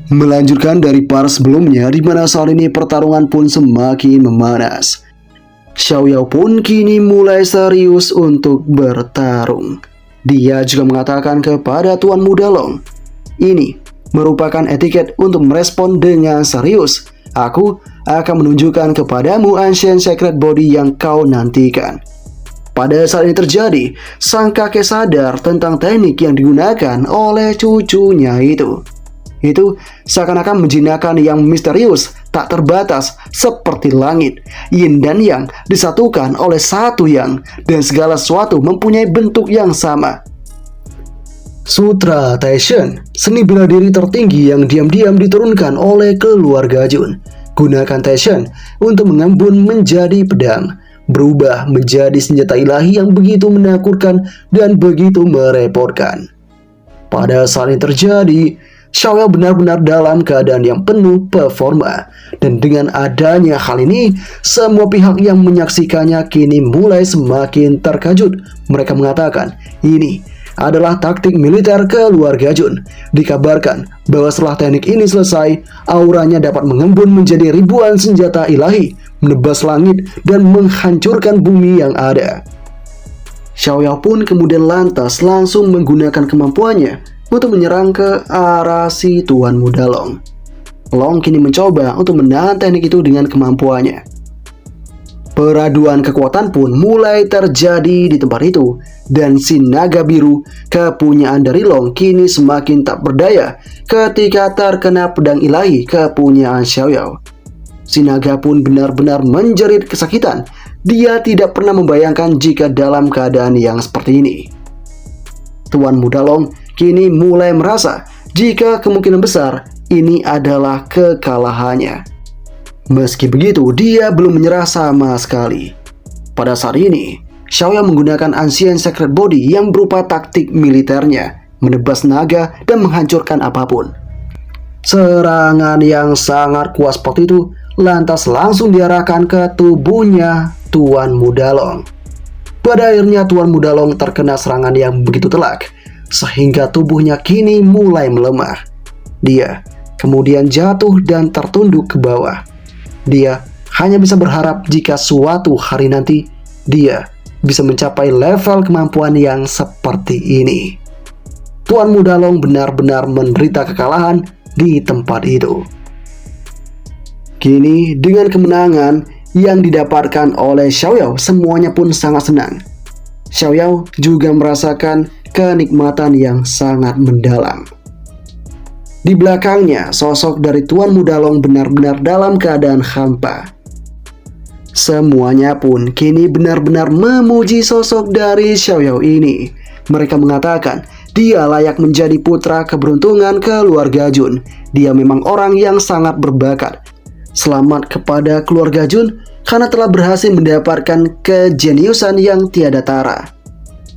Melanjutkan dari part sebelumnya, di mana saat ini pertarungan pun semakin memanas. Xiaoyao pun kini mulai serius untuk bertarung. Dia juga mengatakan kepada Tuan Muda Long, ini merupakan etiket untuk merespon dengan serius. Aku akan menunjukkan kepadamu Ancient Sacred Body yang kau nantikan. Pada saat ini terjadi, sang kakek sadar tentang teknik yang digunakan oleh cucunya itu. Itu seakan-akan menjinakkan yang misterius, tak terbatas, seperti langit. Yin dan Yang disatukan oleh satu yang, dan segala sesuatu mempunyai bentuk yang sama. Sutra Taishan, seni bela diri tertinggi yang diam-diam diturunkan oleh keluarga Jun. Gunakan Taishan untuk mengembun menjadi pedang, berubah menjadi senjata ilahi yang begitu menakutkan dan begitu merepotkan. Pada saat ini terjadi, Xiaoyao benar-benar dalam keadaan yang penuh performa. Dan dengan adanya hal ini, semua pihak yang menyaksikannya kini mulai semakin terkejut. Mereka mengatakan, ini adalah taktik militer keluarga Jun. Dikabarkan bahwa setelah teknik ini selesai, auranya dapat mengembun menjadi ribuan senjata ilahi, menebas langit dan menghancurkan bumi yang ada. Xiaoyao pun kemudian lantas langsung menggunakan kemampuannya untuk menyerang ke arah si Tuan Muda Long. Long kini mencoba untuk menahan teknik itu dengan kemampuannya. Peraduan kekuatan pun mulai terjadi di tempat itu, dan si naga biru kepunyaan dari Long kini semakin tak berdaya ketika terkena pedang ilahi kepunyaan Xiaoyao. Si naga pun benar-benar menjerit kesakitan. Dia tidak pernah membayangkan jika dalam keadaan yang seperti ini. Tuan Muda Long kini mulai merasa jika kemungkinan besar ini adalah kekalahannya. Meski begitu, dia belum menyerah sama sekali. Pada saat ini, Xiaoyao menggunakan Ancient Sacred Body yang berupa taktik militernya, menebas naga dan menghancurkan apapun. Serangan yang sangat kuat seperti itu lantas langsung diarahkan ke tubuhnya Tuan Muda Long. Pada akhirnya Tuan Muda Long terkena serangan yang begitu telak, sehingga tubuhnya kini mulai melemah. Dia kemudian jatuh dan tertunduk ke bawah. Dia hanya bisa berharap jika suatu hari nanti dia bisa mencapai level kemampuan yang seperti ini. Tuan Muda Long benar-benar menderita kekalahan di tempat itu. Kini dengan kemenangan yang didapatkan oleh Xiaoyao, semuanya pun sangat senang. Xiaoyao juga merasakan kenikmatan yang sangat mendalam. Di belakangnya, sosok dari Tuan Muda Long benar-benar dalam keadaan hampa. Semuanya pun kini benar-benar memuji sosok dari Xiaoyao ini. Mereka mengatakan dia layak menjadi putra keberuntungan keluarga Jun. Dia memang orang yang sangat berbakat. Selamat kepada keluarga Jun karena telah berhasil mendapatkan kejeniusan yang tiada tara.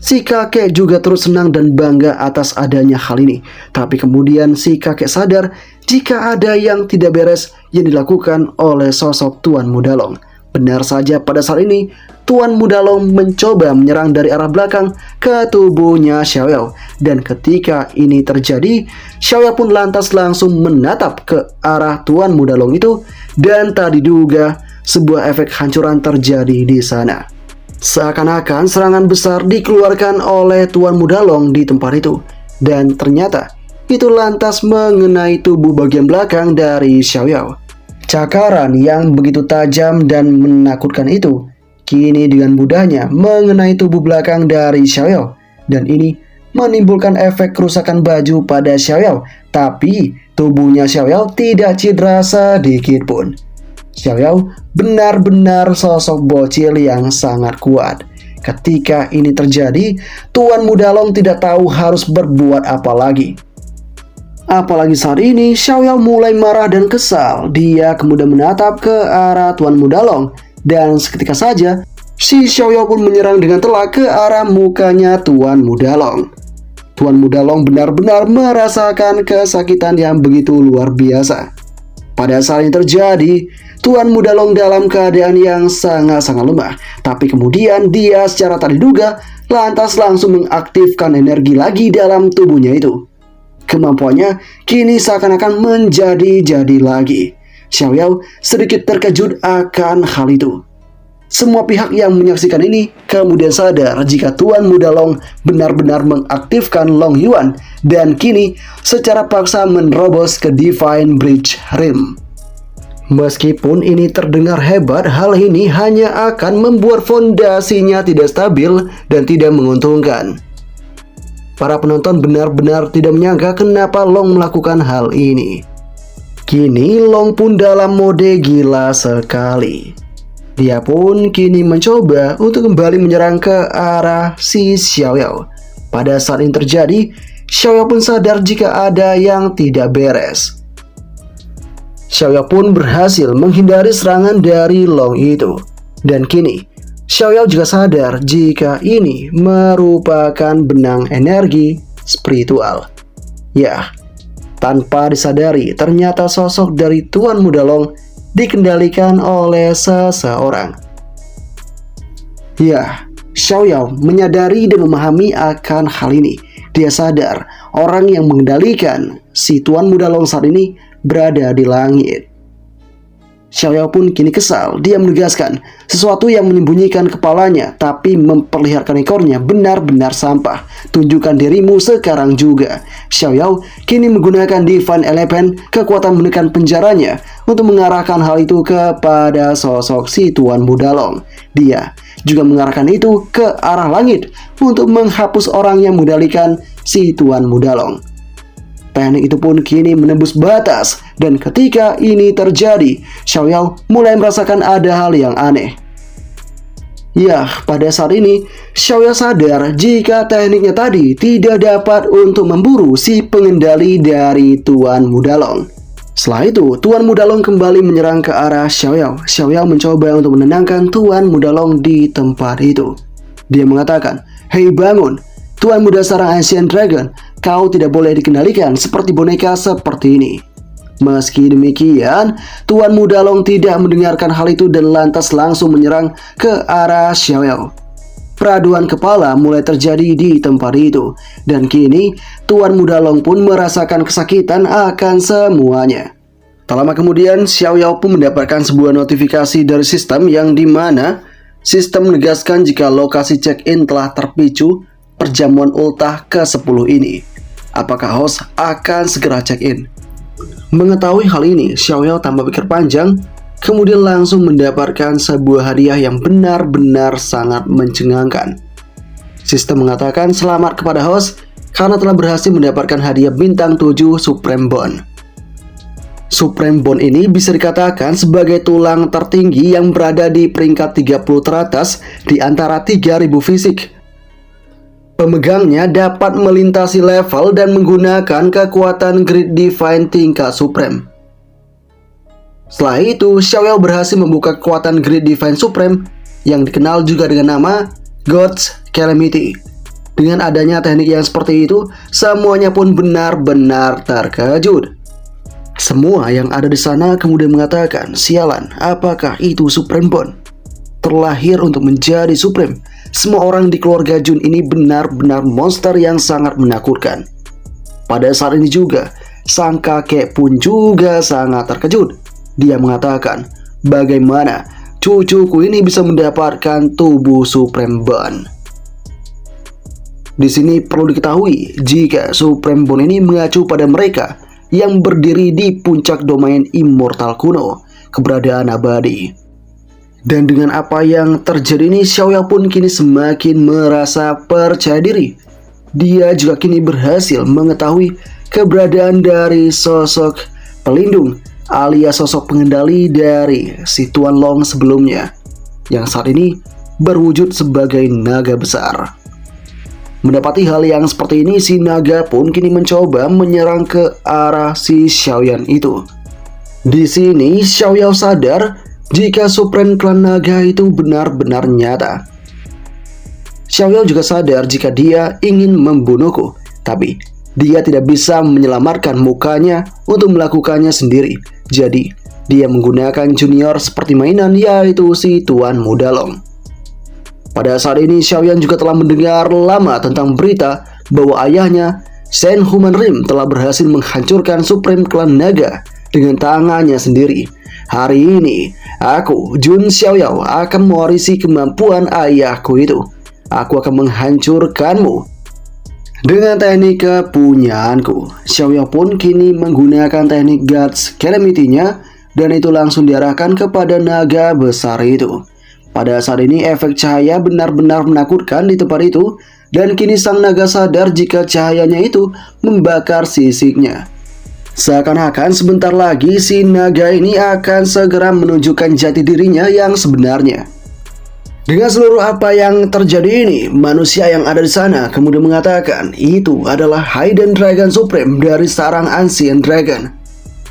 Si kakek juga terus senang dan bangga atas adanya hal ini. Tapi kemudian si kakek sadar jika ada yang tidak beres yang dilakukan oleh sosok Tuan Muda Long. Benar saja pada saat ini, Tuan Muda Long mencoba menyerang dari arah belakang ke tubuhnya Xiaoyao. Dan ketika ini terjadi, Xiaoyao pun lantas langsung menatap ke arah Tuan Muda Long itu. Dan tak diduga, sebuah efek hancuran terjadi di sana. Seakan-akan serangan besar dikeluarkan oleh Tuan Muda Long di tempat itu. Dan ternyata itu lantas mengenai tubuh bagian belakang dari Xiaoyao. Cakaran yang begitu tajam dan menakutkan itu kini dengan mudahnya mengenai tubuh belakang dari Xiaoyao. Dan ini menimbulkan efek kerusakan baju pada Xiaoyao. Tapi tubuhnya Xiaoyao tidak cedera sedikit pun. Xiaoyao benar-benar sosok bocil yang sangat kuat. Ketika ini terjadi, Tuan Muda Long tidak tahu harus berbuat apa lagi. Apalagi saat ini Xiaoyao mulai marah dan kesal. Dia kemudian menatap ke arah Tuan Muda Long. Dan seketika saja si Xiaoyao pun menyerang dengan telak ke arah mukanya Tuan Muda Long. Tuan Muda Long benar-benar merasakan kesakitan yang begitu luar biasa. Pada saat ini terjadi, Tuan Muda Long dalam keadaan yang sangat-sangat lemah. Tapi kemudian dia secara tak diduga lantas langsung mengaktifkan energi lagi dalam tubuhnya itu. kemampuannya kini seakan-akan menjadi-jadi lagi. Xiaoyao sedikit terkejut akan hal itu. Semua pihak yang menyaksikan ini kemudian sadar jika Tuan Muda Long benar-benar mengaktifkan Long Yuan dan kini secara paksa menerobos ke Divine Bridge Realm. Meskipun ini terdengar hebat, hal ini hanya akan membuat fondasinya tidak stabil dan tidak menguntungkan. Para penonton benar-benar tidak menyangka kenapa Long melakukan hal ini. Kini Long pun dalam mode gila sekali. Dia pun kini mencoba untuk kembali menyerang ke arah si Xiaoyao. Pada saat ini terjadi, Xiaoyao pun sadar jika ada yang tidak beres. Xiaoyao pun berhasil menghindari serangan dari Long itu. Dan kini, Xiaoyao juga sadar jika ini merupakan benang energi spiritual. Ya, tanpa disadari, ternyata sosok dari Tuan Muda Long dikendalikan oleh seseorang. Ya, Xiaoyao menyadari dan memahami akan hal ini. Dia sadar orang yang mengendalikan si Tuan Muda Long saat ini berada di langit. Xiaoyao pun kini kesal. Dia menegaskan sesuatu yang menyembunyikan kepalanya tapi memperlihatkan ekornya benar-benar sampah. Tunjukkan dirimu sekarang juga. Xiaoyao kini menggunakan Divine Elephant, kekuatan menekan penjaranya, untuk mengarahkan hal itu kepada sosok si Tuan Muda Long. Dia juga mengarahkan itu ke arah langit untuk menghapus orang yang mengendalikan si Tuan Muda Long. Teknik itu pun kini menembus batas, dan ketika ini terjadi, Xiaoyao mulai merasakan ada hal yang aneh. Ya, pada saat ini, Xiaoyao sadar jika tekniknya tadi tidak dapat untuk memburu si pengendali dari Tuan Muda Long. Setelah itu, Tuan Muda Long kembali menyerang ke arah Xiaoyao. Xiaoyao mencoba untuk menenangkan Tuan Muda Long di tempat itu. Dia mengatakan, "Hei bangun, Tuan Muda Sarang Ancient Dragon, kau tidak boleh dikendalikan seperti boneka seperti ini." Meski demikian, Tuan Muda Long tidak mendengarkan hal itu dan lantas langsung menyerang ke arah Xiaoyao. Peraduan kepala mulai terjadi di tempat itu, dan kini Tuan Muda Long pun merasakan kesakitan akan semuanya. Tak lama kemudian, Xiaoyao pun mendapatkan sebuah notifikasi dari sistem yang dimana sistem menegaskan jika lokasi check-in telah terpicu perjamuan ultah ke-10 ini. Apakah host akan segera check-in? Mengetahui hal ini, Xiaoyao tanpa pikir panjang, kemudian langsung mendapatkan sebuah hadiah yang benar-benar sangat mencengangkan. Sistem mengatakan selamat kepada host karena telah berhasil mendapatkan hadiah bintang 7 Supreme Bond. Supreme Bond ini bisa dikatakan sebagai tulang tertinggi yang berada di peringkat 30 teratas di antara 3000 fisik. Pemegangnya dapat melintasi level dan menggunakan kekuatan Great Divine tingkat Supreme. Setelah itu, Xiaoyao berhasil membuka kekuatan Great Divine Supreme yang dikenal juga dengan nama God's Calamity. Dengan adanya teknik yang seperti itu, semuanya pun benar-benar terkejut. Semua yang ada di sana kemudian mengatakan, "Sialan, apakah itu Supreme Bond? Terlahir untuk menjadi Supreme. Semua orang di keluarga Jun ini benar-benar monster yang sangat menakutkan." Pada saat ini juga, sang kakek pun juga sangat terkejut. Dia mengatakan, "Bagaimana cucuku ini bisa mendapatkan tubuh Supreme Bond?" Di sini perlu diketahui jika Supreme Bond ini mengacu pada mereka yang berdiri di puncak domain immortal kuno, keberadaan abadi. Dan dengan apa yang terjadi ini, Xiaoyao pun kini semakin merasa percaya diri. Dia juga kini berhasil mengetahui keberadaan dari sosok pelindung alias sosok pengendali dari si Tuan Long sebelumnya, yang saat ini berwujud sebagai naga besar. Mendapati hal yang seperti ini, si naga pun kini mencoba menyerang ke arah si Xiaoyan itu. Di sini Xiaoyao sadar jika Supreme Clan Naga itu benar-benar nyata. Xiaoyao juga sadar jika dia ingin membunuhku, tapi dia tidak bisa menyelamatkan mukanya untuk melakukannya sendiri. Jadi, dia menggunakan junior seperti mainan, yaitu si Tuan Muda Long. Pada saat ini, Xiaoyan juga telah mendengar lama tentang berita bahwa ayahnya Shen Human Rim telah berhasil menghancurkan Supreme Clan Naga dengan tangannya sendiri. Hari ini, aku, Jun Xiaoyao, akan mewarisi kemampuan ayahku itu. Aku akan menghancurkanmu dengan teknik kepunyaanku. Xiaoyao pun kini menggunakan teknik God's Calamity-nya, dan itu langsung diarahkan kepada naga besar itu. Pada saat ini efek cahaya benar-benar menakutkan di tempat itu, dan kini sang naga sadar jika cahayanya itu membakar sisiknya. Seakan-akan sebentar lagi si naga ini akan segera menunjukkan jati dirinya yang sebenarnya. Dengan seluruh apa yang terjadi ini, manusia yang ada di sana kemudian mengatakan itu adalah Hidden Dragon Supreme dari sarang Ancient Dragon.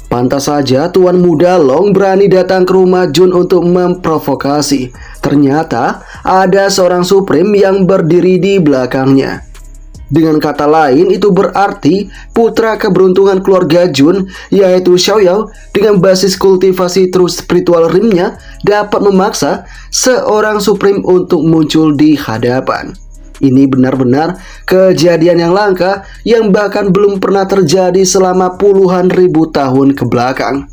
Pantas saja Tuan Muda Long berani datang ke rumah Jun untuk memprovokasi. Ternyata ada seorang Supreme yang berdiri di belakangnya. Dengan kata lain, itu berarti putra keberuntungan keluarga Jun, yaitu Xiaoyao, dengan basis kultivasi True Spiritual Rim-nya dapat memaksa seorang Supreme untuk muncul di hadapan. Ini benar-benar kejadian yang langka yang bahkan belum pernah terjadi selama puluhan ribu tahun ke belakang.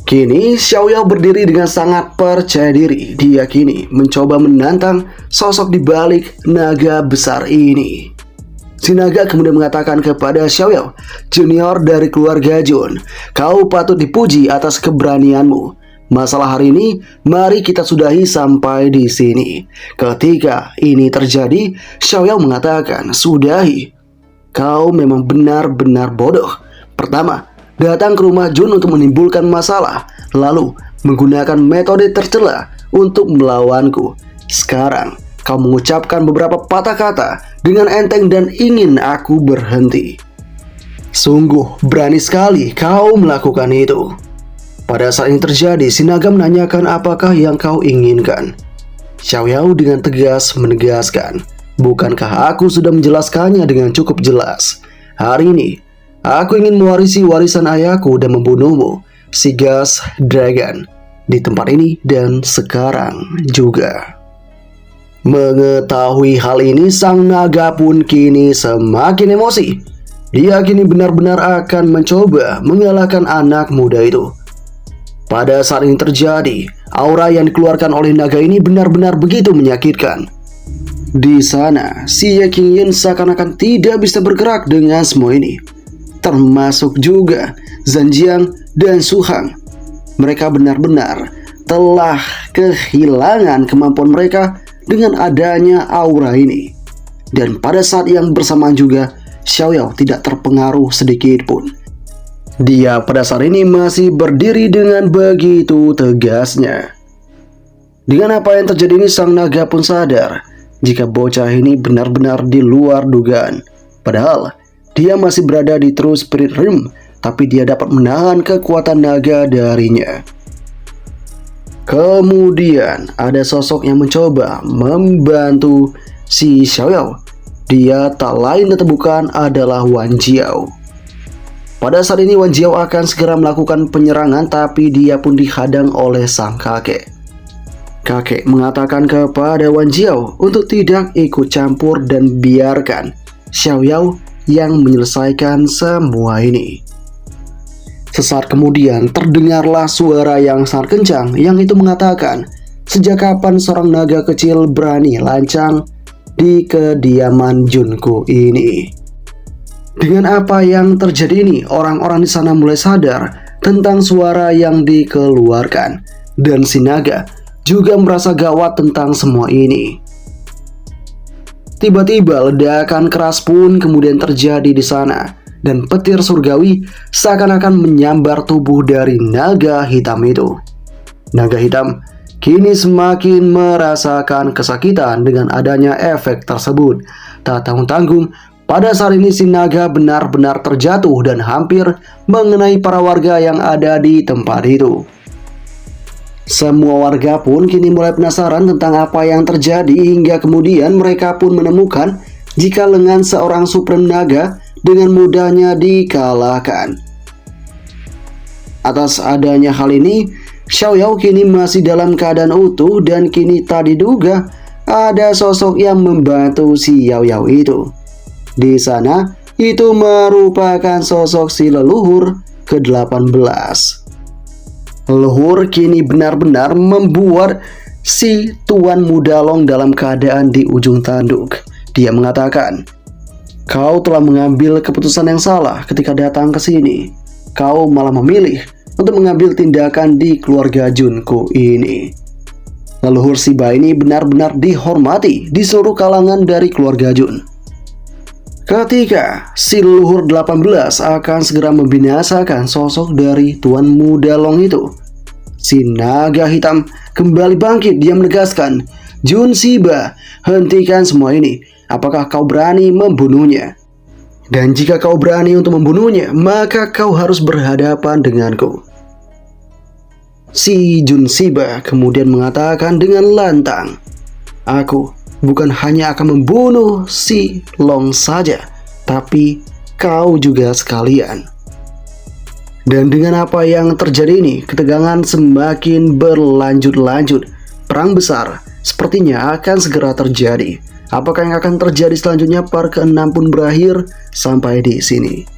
Kini Xiaoyao berdiri dengan sangat percaya diri. Dia kini mencoba menantang sosok di balik naga besar ini. Si naga kemudian mengatakan kepada Xiaoyao, "Junior dari keluarga Jun, kau patut dipuji atas keberanianmu. Masalah hari ini, mari kita sudahi sampai di sini." Ketika ini terjadi, Xiaoyao mengatakan, "Sudahi? Kau memang benar-benar bodoh. Pertama, datang ke rumah Jun untuk menimbulkan masalah, lalu menggunakan metode tercela untuk melawanku. Sekarang, kau mengucapkan beberapa patah kata dengan enteng dan ingin aku berhenti. Sungguh berani sekali kau melakukan itu." Pada saat ini terjadi, si naga menanyakan apakah yang kau inginkan. Xiaoyao dengan tegas menegaskan, "Bukankah aku sudah menjelaskannya dengan cukup jelas? Hari ini, aku ingin mewarisi warisan ayahku dan membunuhmu, si Gas Dragon, di tempat ini dan sekarang juga." Mengetahui hal ini, sang naga pun kini semakin emosi. Dia kini benar-benar akan mencoba mengalahkan anak muda itu. Pada saat ini terjadi, aura yang dikeluarkan oleh naga ini benar-benar begitu menyakitkan. Di sana, si Ye Qingyan seakan-akan tidak bisa bergerak dengan semua ini. Termasuk juga Zhanjiang dan Su Hang. Mereka benar-benar telah kehilangan kemampuan mereka dengan adanya aura ini. Dan pada saat yang bersamaan juga, Xiaoyao tidak terpengaruh sedikit pun. Dia pada saat ini masih berdiri dengan begitu tegasnya. Dengan apa yang terjadi ini, sang naga pun sadar jika bocah ini benar-benar di luar dugaan. Padahal dia masih berada di True Spirit Rim, tapi dia dapat menahan kekuatan naga darinya. Kemudian ada sosok yang mencoba membantu si Xiaoyao. Dia tak lain dan bukan adalah Wan Jiao. Pada saat ini Wan Jiao akan segera melakukan penyerangan, tapi dia pun dihadang oleh sang kakek. Kakek mengatakan kepada Wan Jiao untuk tidak ikut campur dan biarkan Xiaoyao yang menyelesaikan semua ini. Sesaat kemudian terdengarlah suara yang sangat kencang yang itu mengatakan, "Sejak kapan seorang naga kecil berani lancang di kediaman Junko ini?" Dengan apa yang terjadi ini, orang-orang di sana mulai sadar tentang suara yang dikeluarkan, dan si naga juga merasa gawat tentang semua ini. Tiba-tiba ledakan keras pun kemudian terjadi di sana, dan petir surgawi seakan-akan menyambar tubuh dari naga hitam itu. Naga hitam kini semakin merasakan kesakitan dengan adanya efek tersebut. Tak tanggung-tanggung, pada saat ini si naga benar-benar terjatuh dan hampir mengenai para warga yang ada di tempat itu. Semua warga pun kini mulai penasaran tentang apa yang terjadi, hingga kemudian mereka pun menemukan jika lengan seorang Supreme Naga dengan mudahnya dikalahkan. Atas adanya hal ini, Xiaoyao kini masih dalam keadaan utuh, dan kini tak diduga ada sosok yang membantu si Yao Yao itu. Di sana, itu merupakan sosok si leluhur ke-18. Leluhur kini benar-benar membuat si Tuan Mudalong dalam keadaan di ujung tanduk. Dia mengatakan, "Kau telah mengambil keputusan yang salah ketika datang ke sini. Kau malah memilih untuk mengambil tindakan di keluarga Junko ini." Leluhur Shiba ini benar-benar dihormati di seluruh kalangan dari keluarga Jun. Ketika si leluhur 18 akan segera membinasakan sosok dari Tuan Mudalong itu, si naga hitam kembali bangkit. Dia menegaskan, "Jun Shiba, hentikan semua ini. Apakah kau berani membunuhnya? Dan jika kau berani untuk membunuhnya, maka kau harus berhadapan denganku." Si Jun Shiba kemudian mengatakan dengan lantang, "Aku bukan hanya akan membunuh si Long saja, tapi kau juga sekalian." Dan dengan apa yang terjadi ini, ketegangan semakin berlanjut-lanjut. Perang besar sepertinya akan segera terjadi. Apakah yang akan terjadi selanjutnya? Part ke-6 pun berakhir sampai di sini.